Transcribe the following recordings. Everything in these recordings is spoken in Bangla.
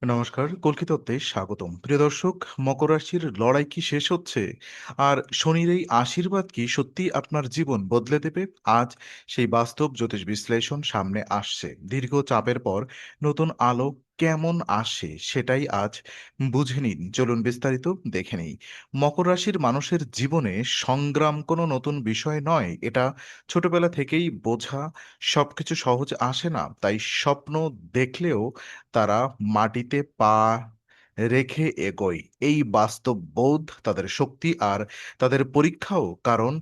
নমস্কার, কল্কিতাতে স্বাগতম। প্রিয় দর্শক, মকর রাশির লড়াই কি শেষ হচ্ছে? আর শনির এই আশীর্বাদ কি সত্যিই আপনার জীবন বদলে দেবে? আজ সেই বাস্তব জ্যোতিষ বিশ্লেষণ সামনে আসছে। দীর্ঘ চাপের পর নতুন আলো কেমন আসে সেটাই আজ বুঝে নিন। চলুন বিস্তারিত দেখে নিই। মকর রাশির মানুষের জীবনে সংগ্রাম কোনো নতুন বিষয় নয়। এটা ছোটবেলা থেকেই বোঝা। সবকিছু সহজ আসে না। তাই স্বপ্ন দেখলেও তারা মাটিতে পা রেখে এগোয়। এই বাস্তব বোধ তাদের শক্তি আর তাদের পরীক্ষাও। কারণ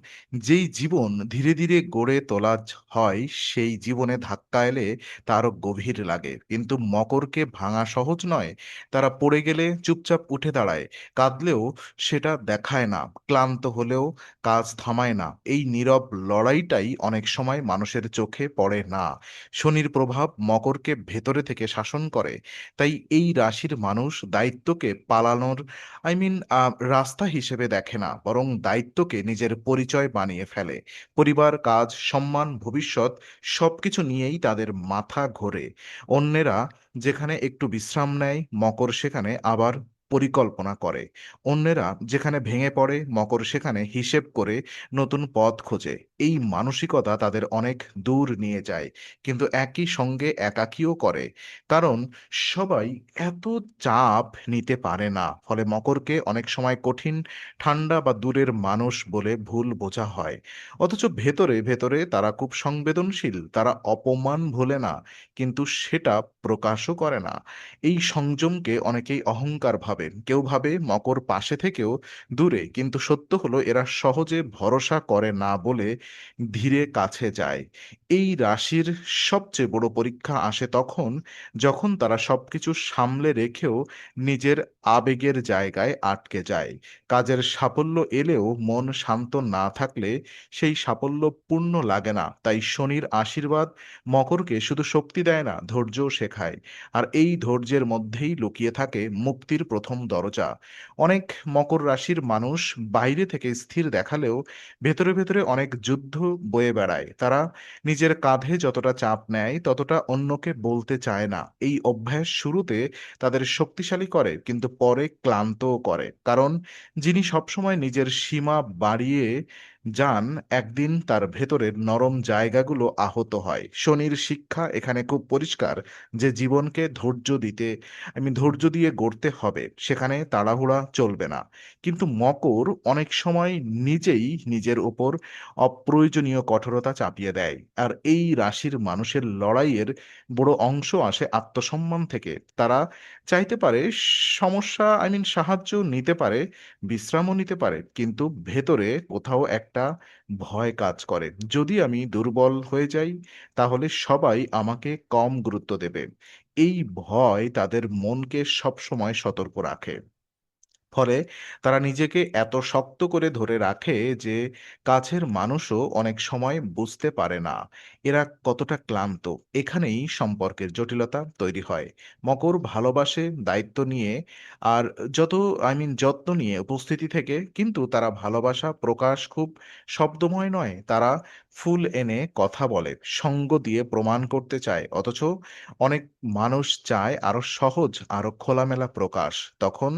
যেই জীবন ধীরে ধীরে গড়ে তোলা হয়, সেই জীবনে ধাক্কা এলে তা আরো গভীর লাগে। কিন্তু মকরকে ভাঙা সহজ নয়। তারা পড়ে গেলে চুপচাপ উঠে দাঁড়ায়, কাঁদলেও সেটা দেখায় না, ক্লান্ত হলেও কাজ থামায় না। এই নীরব লড়াইটাই অনেক সময় মানুষের চোখে পড়ে না। শনির প্রভাব মকরকে ভেতরে থেকে শাসন করে। তাই এই রাশির মানুষ দায়িত্বকে পালানোর রাস্তা হিসেবে দেখে না, বরং দায়িত্বকে নিজের পরিচয় বানিয়ে ফেলে। পরিবার, কাজ, সম্মান, ভবিষ্যৎ সবকিছু নিয়েই তাদের মাথা ঘোরে। অন্যেরা যেখানে একটু বিশ্রাম নেয়, মকর সেখানে আবার পরিকল্পনা করে। অন্যেরা যেখানে ভেঙে পড়ে, মকর সেখানে হিসেব করে নতুন পথ খোঁজে। এই মানসিকতা তাদের অনেক দূর নিয়ে যায়, কিন্তু একই সঙ্গে একাকীও করে। কারণ সবাই এত চাপ নিতে পারে না। ফলে মকরকে অনেক সময় কঠিন, ঠান্ডা বা দূরের মানুষ বলে ভুল বোঝা হয়। অথচ ভেতরে ভেতরে তারা খুব সংবেদনশীল। তারা অপমান ভোলে না, কিন্তু সেটা প্রকাশও করে না। এই সংযমকে অনেকেই অহংকার ভাবেন। কেউ ভাবে মকর পাশে থেকেও দূরে, কিন্তু সত্য হলো এরা সহজে ভরসা করে না বলে ধীরে কাছে যায়। এই রাশির সবচেয়ে বড় পরীক্ষা আসে তখন, যখন তারা সবকিছু সামলে রেখেও নিজের আবেগের জায়গায় আটকে যায়। কাজের সাফল্য এলেও মন শান্ত না থাকলে সেই সাফল্য পূর্ণ লাগে না। তাই শনির আশীর্বাদ মকরকে শুধু শক্তি দেয় না, ধৈর্যও শেখায়। আর এই ধৈর্যের মধ্যেই লুকিয়ে থাকে মুক্তির প্রথম দরজা। অনেক মকর রাশির মানুষ বাইরে থেকে স্থির দেখালেও ভেতরে ভেতরে অনেক যুদ্ধ বয়ে বেড়ায়। তারা নিজের কাঁধে যতটা চাপ নেয়, ততটা অন্যকে বলতে চায় না। এই অভ্যাস শুরুতে তাদের শক্তিশালী করে, কিন্তু পরে ক্লান্তও করে। কারণ যিনি সবসময় নিজের সীমা বাড়িয়ে যান, একদিন তার ভেতরের নরম জায়গাগুলো আহত হয়। শনির শিক্ষা এখানে খুব পরিষ্কার, যে জীবনকে ধৈর্য দিয়ে গড়তে হবে, সেখানে তাড়াহুড়া চলবে না। কিন্তু মকর অনেক সময় নিজেই নিজের উপর অপ্রয়োজনীয় কঠোরতা চাপিয়ে দেয়। আর এই রাশির মানুষের লড়াইয়ের বড় অংশ আসে আত্মসম্মান থেকে। তারা চাইতে পারে সাহায্য নিতে পারে, বিশ্রামও নিতে পারে, কিন্তু ভেতরে কোথাও একটা ভয় কাজ করে। যদি আমি দুর্বল হয়ে যাই, তাহলে সবাই আমাকে কম গুরুত্ব দেবে। এই ভয় তাদের মনকে সবসময় সতর্ক রাখে। ফলে তারা নিজেকে এত শক্ত করে ধরে রাখে যে কাছের মানুষও অনেক সময় বুঝতে পারে না এরা কতটা ক্লান্ত। এখানেই সম্পর্কের জটিলতা তৈরি হয়। মকর ভালোবাসে দায়িত্ব নিয়ে, আর যত্ন নিয়ে উপস্থিতি থেকে, কিন্তু তারা ভালোবাসা প্রকাশ খুব শব্দময় নয়। তারা ফুল এনে কথা বলে, সঙ্গ দিয়ে প্রমাণ করতে চায়। অথচ অনেক মানুষ চায় আরো সহজ, আরো খোলামেলা প্রকাশ। তখন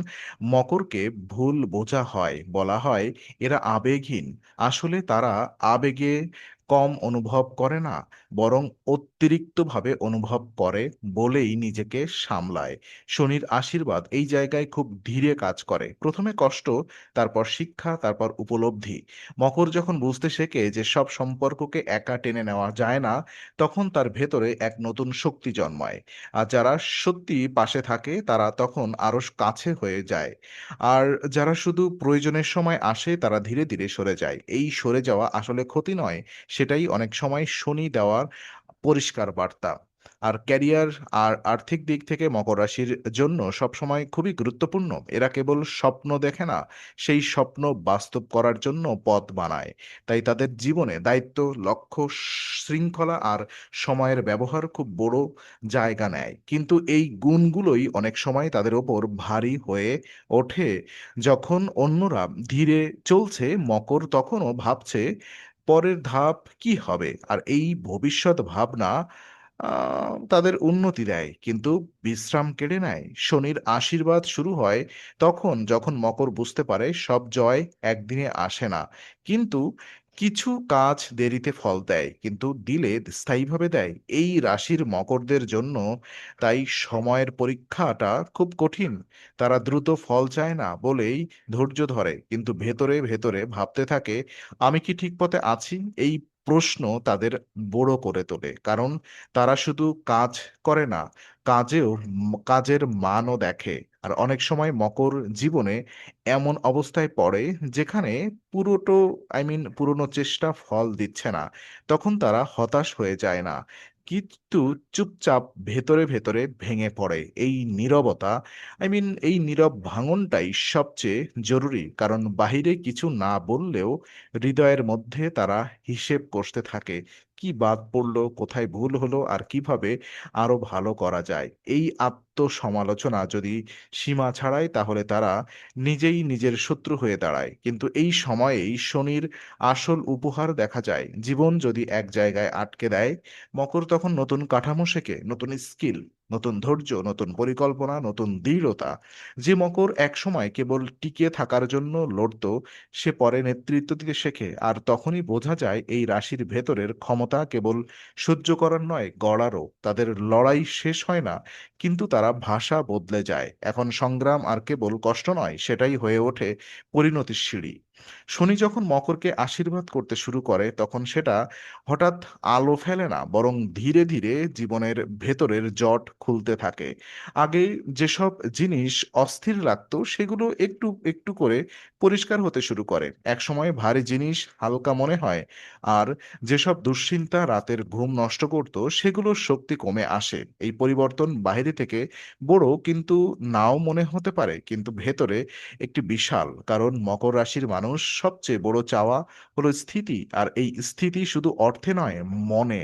মকরকে ভুল বোঝা হয়, বলা হয় এরা আবেগহীন। আসলে তারা আবেগে কম অনুভব করে না, বরং অতিরিক্তভাবে অনুভব করে বলেই নিজেকে সামলায়। শনির আশীর্বাদ এই জায়গায় খুব ধীরে কাজ করে। প্রথমে কষ্ট, তারপর শিক্ষা, তারপর উপলব্ধি। মকর যখন বুঝতে শেখে যে সব সম্পর্ককে একা টেনে নেওয়া যায় না, তখন তার ভেতরে এক নতুন শক্তি জন্মায়। আর যারা সত্যি পাশে থাকে, তারা তখন আরো কাছে হয়ে যায়। আর যারা শুধু প্রয়োজনের সময় আসে, তারা ধীরে ধীরে সরে যায়। এই সরে যাওয়া আসলে ক্ষতি নয়, সেটাই অনেক সময় শনি দেওয়ার পরিষ্কার বার্তা। আর ক্যারিয়ার আর আর্থিক দিক থেকে মকর রাশির জন্য সবসময় খুবই গুরুত্বপূর্ণ। এরা কেবল স্বপ্ন দেখে না, সেই স্বপ্ন বাস্তব করার জন্য পথ বানায়। তাই তাদের জীবনে দায়িত্ব, লক্ষ্য, শৃঙ্খলা আর সময়ের ব্যবহার খুব বড় জায়গা নেয়। কিন্তু এই গুণগুলোই অনেক সময় তাদের ওপর ভারী হয়ে ওঠে। যখন অন্যরা ধীরে চলছে, মকর তখনও ভাবছে পরের ধাপ কি হবে। আর এই ভবিষ্যৎ ভাবনা আ তাদের উন্নতি দেয়, কিন্তু বিশ্রাম কেড়ে নেয়। শনির আশীর্বাদ শুরু হয় তখন যখন মকর বুঝতে পারে সব জয় একদিনে আসে না। কিন্তু কিছু কাজ দেরিতে ফল দেয়, কিন্তু দিলে স্থায়ীভাবে দেয়। এই রাশির মকরদের জন্য তাই সময়ের পরীক্ষাটা খুব কঠিন। তারা দ্রুত ফল চায় না বলেই ধৈর্য ধরে, কিন্তু ভেতরে, ভেতরে ভাবতে থাকে, "আমি কি ঠিক পথে আছি?" এই প্রশ্ন তাদের বড় করে তোলে। কারণ তারা শুধু কাজ করে না, কাজের মানও দেখে। আর অনেক সময় মকর জীবনে এমন অবস্থায় পড়ে যেখানে পুরোটো পুরোনো চেষ্টা ফল দিচ্ছে না। তখন তারা হতাশ হয়ে যায় না। কিন্তু চুপচাপ ভেতরে, ভেতরে ভেঙে পড়ে। এই নীরব ভাঙনটাই সবচেয়ে জরুরি। কারণ বাহিরে কিছু না বললেও হৃদয়ের মধ্যে তারা হিসেব কষতে থাকে। কি বাদ পড়লো, কোথায় ভুল হলো আর কিভাবে আরো ভালো করা যায়। এই আত্মসমালোচনা যদি সীমা ছাড়ায় তাহলে তারা নিজেই নিজের শত্রু হয়ে দাঁড়ায়। কিন্তু এই সময়েই শনির আসল উপহার দেখা যায়। জীবন যদি এক জায়গায় আটকে দেয়, মকর তখন নতুন কাঠামো শেখে, নতুন স্কিল, নতুন ধৈর্য, নতুন পরিকল্পনা, নতুন দৃঢ়তা। যে মকর একসময় কেবল টিকে থাকার জন্য লড়তো, সে পরে নেতৃত্ব দিতে শেখে। আর তখনই বোঝা যায় এই রাশির ভেতরের ক্ষমতা কেবল সহ্য করার নয়, গড়ারও। তাদের লড়াই শেষ হয় না, কিন্তু তারা ভাষা বদলে যায়। এখন সংগ্রাম আর কেবল কষ্ট নয়, সেটাই হয়ে ওঠে পরিণতির সিঁড়ি। শনি যখন মকরকে আশীর্বাদ করতে শুরু করে, তখন সেটা হঠাৎ আলো ফেলে না, বরং ধীরে ধীরে জীবনের ভেতরের জট খুলতে থাকে। আগে যেসব জিনিস অস্থির লাগতো সেগুলো একটু একটু করে পরিষ্কার হতে শুরু করে। একসময় ভারী জিনিস হালকা মনে হয়, আর যেসব দুশ্চিন্তা রাতের ঘুম নষ্ট করত সেগুলোর শক্তি কমে আসে। এই পরিবর্তন বাইরে থেকে বড় কিন্তু নাও মনে হতে পারে, কিন্তু ভেতরে একটি বিশাল। কারণ মকর রাশির মানুষ সবচেয়ে বড় চাওয়া হলো স্থিতি, আর এই স্থিতি শুধু অর্থে নয়, মনে।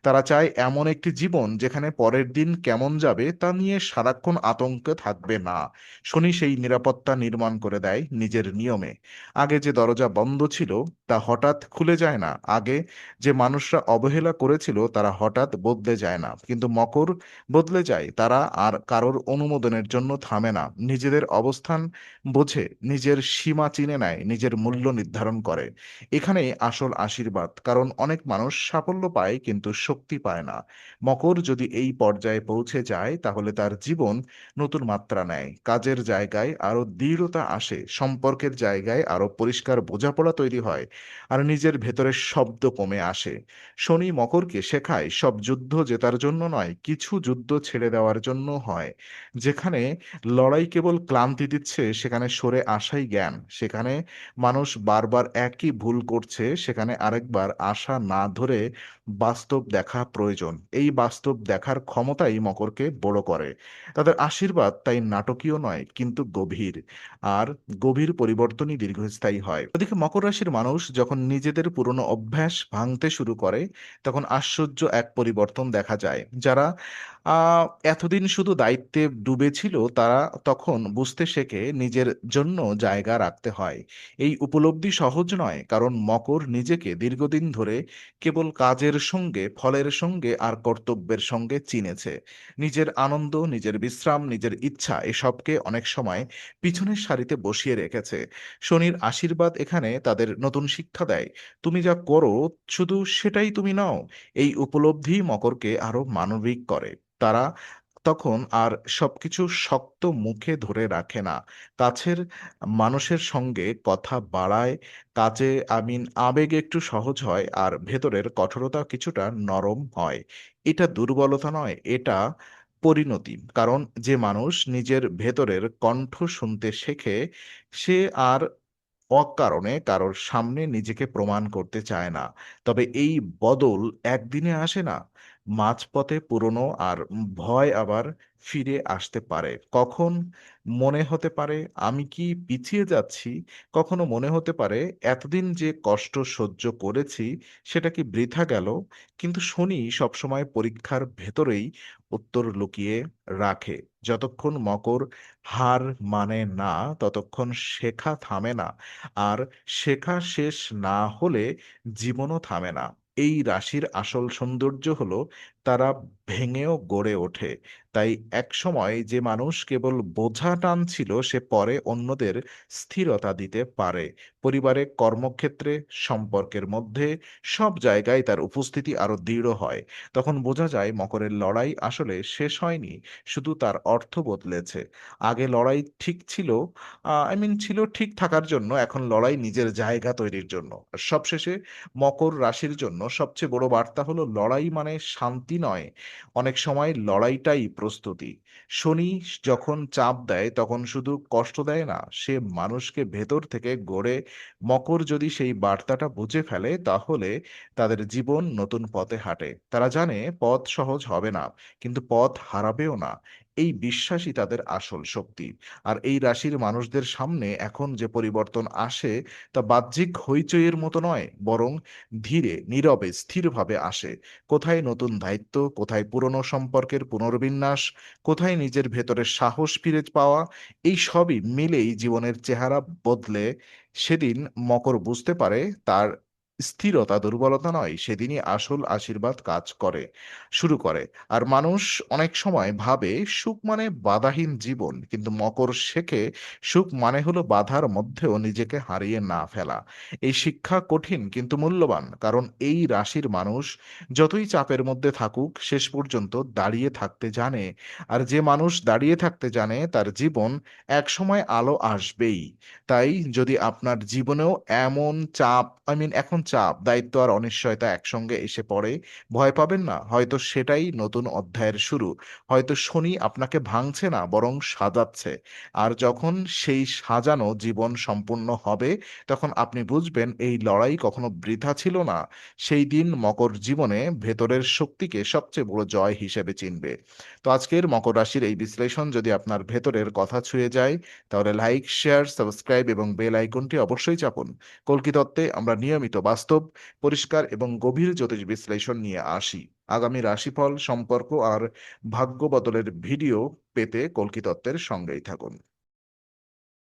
তারা চায় এমন একটি জীবন যেখানে পরের দিন কেমন যাবে তা নিয়ে সারাক্ষণ আতঙ্কে থাকবে না। শনি সেই নিরাপত্তা নির্মাণ করে দেয় নিজের নিয়মে। আগে যে দরজা বন্ধ ছিল তা হঠাৎ খুলে যায় না। আগে যে মানুষরা অবহেলা করেছিল তারা হঠাৎ বদলে যায় না। কিন্তু মকর বদলে যায়। তারা আর কারোর অনুমোদনের জন্য থামে না। নিজেদের অবস্থান বোঝে, নিজের সীমা চিনে নেয়, নিজের মূল্য নির্ধারণ করে। এখানেই আসল আশীর্বাদ। কারণ অনেক মানুষ সাফল্য পায় কিন্তু শক্তি পায় না। মকর যদি এই পর্যায়ে পৌঁছে যায় তাহলে তার জীবন নতুন মাত্রা নেয়। কাজের জায়গায় আরো দৃঢ়তা আসে, সম্পর্কের জায়গায় আরো পরিষ্কার বোঝাপড়া তৈরি হয়, আর নিজের ভেতরের শব্দ কমে আসে। শনি মকরকে শেখায় সব যুদ্ধ জেতার জন্য নয়, কিছু যুদ্ধ ছেড়ে দেওয়ার জন্য হয়। যেখানে লড়াই কেবল ক্লান্তি দিচ্ছে সেখানে সরে আসাই জ্ঞান। সেখানে মানুষ বারবার একই ভুল করছে সেখানে আরেকবার আশা না ধরে বাস্তব দেখা প্রয়োজন। এই বাস্তব দেখার ক্ষমতাই মকরকে বড় করে। তাদের আশীর্বাদ তাই নাটকীয় নয় কিন্তু গভীর। আর গভীর পরিবর্তনই দীর্ঘস্থায়ী হয়। ওদিকে মকর রাশির মানুষ যখন নিজেদের পুরনো অভ্যাস ভাঙতে শুরু করে, তখন আশ্চর্য এক পরিবর্তন দেখা যায়। যারা আ এতদিন শুধু দায়িত্বে ডুবে ছিল, তারা তখন বুঝতে শেখে নিজের জন্য জায়গা রাখতে হয়। এই উপলব্ধি সহজ নয়, কারণ মকর নিজেকে দীর্ঘদিন ধরে কেবল কাজের সঙ্গে, ফলের সঙ্গে আর কর্তব্যের সঙ্গে চিনেছে। নিজের আনন্দ, নিজের বিশ্রাম, নিজের ইচ্ছা এসবকে অনেক সময় পিছনের সারিতে বসিয়ে রেখেছে। শনির আশীর্বাদ এখানে তাদের নতুন শিক্ষা দেয়। তুমি যা করো শুধু সেটাই তুমি নও। এই উপলব্ধি মকরকে আরো মানবিক করে। তারা তখন আর সবকিছু শক্ত মুখে ধরে রাখে না। কাছের মানুষের সঙ্গে কথা বাড়ায়, কাজে আবেগ একটু সহজ হয়, আর ভেতরের কঠোরতা কিছুটা নরম হয়। এটা দুর্বলতা নয়, এটা পরিণতি। কারণ যে মানুষ নিজের ভেতরের কণ্ঠ শুনতে শেখে, সে আর অকারণে কারোর সামনে নিজেকে প্রমাণ করতে চায় না। তবে এই বদল একদিনে আসে না। মাঝপথে পুরনো আর ভয় আবার ফিরে আসতে পারে। কখন মনে হতে পারে আমি কি পিছিয়ে যাচ্ছি? কখনো মনে হতে পারে এতদিন যে কষ্ট সহ্য করেছি সেটা কি বৃথা গেল? কিন্তু শনি সবসময় পরীক্ষার ভেতরেই উত্তর লুকিয়ে রাখে। যতক্ষণ মকর হার মানে না, ততক্ষণ শেখা থামে না। আর শেখা শেষ না হলে জীবনও থামে না। এই রাশির আসল সৌন্দর্য হলো তারা ভেঙেও গড়ে ওঠে। তাই একসময় যে মানুষ কেবল বোঝা টানছিল সে পরে অন্যদের স্থিরতা দিতে পারে। পরিবারে, কর্মক্ষেত্রে, সম্পর্কের মধ্যে সব জায়গায় তার উপস্থিতি আরো দৃঢ় হয়। তখন বোঝা যায় মকরের লড়াই আসলে শেষ হয়নি, শুধু তার অর্থ বদলেছে। আগে লড়াই ঠিক ছিল, ছিল ঠিক থাকার জন্য, এখন লড়াই নিজের জায়গা তৈরির জন্য। আর সবশেষে মকর রাশির জন্য সবচেয়ে বড় বার্তা হলো লড়াই মানে শান্তি নয়, অনেক সময় লড়াইটাই প্রস্তুতি। শনি যখন চাপ দেয় তখন শুধু কষ্ট দেয় না, সে মানুষকে ভেতর থেকে গড়ে। মকর যদি সেই বার্তাটা বুঝে ফেলে তাহলে তাদের জীবন নতুন পথে হাঁটে। তারা জানে পথ সহজ হবে না, কিন্তু পথ হারাবেও না। এই বিশ্বাসই তাদের আসল শক্তি। আর এই রাশির মানুষদের সামনে এখন যে পরিবর্তন আসে তা বাহ্যিক হইচইয়ের মতো নয়, বরং ধীরে, নীরবে, স্থিরভাবে আসে। কোথায় নতুন দায়িত্ব, কোথায় পুরনো সম্পর্কের পুনর্বিন্যাস, কোথায় নিজের ভেতরের সাহস ফিরে পাওয়া, এই সবই মিলেই জীবনের চেহারা বদলে। সেদিন মকর বুঝতে পারে তার স্থিরতা দুর্বলতা নয়, সেদিনই আসল আশীর্বাদ কাজ করে শুরু করে। আর মানুষ অনেক সময় ভাবে সুখ মানে বাধাহীন জীবন, কিন্তু মকর শেখে সুখ মানে হলো বাধার মধ্যেও নিজেকে হারিয়ে না ফেলা। এই শিক্ষা কঠিন কিন্তু মূল্যবান, কারণ এই রাশির মানুষ যতই চাপের মধ্যে থাকুক শেষ পর্যন্ত দাঁড়িয়ে থাকতে জানে। আর যে মানুষ দাঁড়িয়ে থাকতে জানে তার জীবন একসময় আলো আসবেই। তাই যদি আপনার জীবনেও এমন চাপ, এখন চাপ, দায়িত্ব আর অনিশ্চয়তা একসঙ্গে এসে পড়ে, ভয় পাবেন না। হয়তো সেটাই নতুন অধ্যায়ের শুরু। হয়তো শনি আপনাকে ভাঙছে না, বরং সাজাচ্ছে। আর যখন সেই সাজানো জীবন সম্পূর্ণ হবে, তখন আপনি বুঝবেন এই লড়াই কখনো বৃথা ছিল না। সেই দিন মকর জীবনে ভেতরের শক্তিকে সবচেয়ে বড় জয় হিসেবে চিনবে। তো আজকের মকর রাশির এই বিশ্লেষণ যদি আপনার ভেতরের কথা ছুঁয়ে যায়, তাহলে লাইক, শেয়ার, সাবস্ক্রাইব এবং বেল আইকনটি অবশ্যই চাপুন। কল্কি তত্ত্বে আমরা নিয়মিত বাস্তব, পরিষ্কার এবং গভীর জ্যোতিষ বিশ্লেষণ নিয়ে আসি। আগামী রাশিফল, সম্পর্ক আর ভাগ্য বদলের ভিডিও পেতে কল্কি তত্ত্বের সঙ্গেই থাকুন।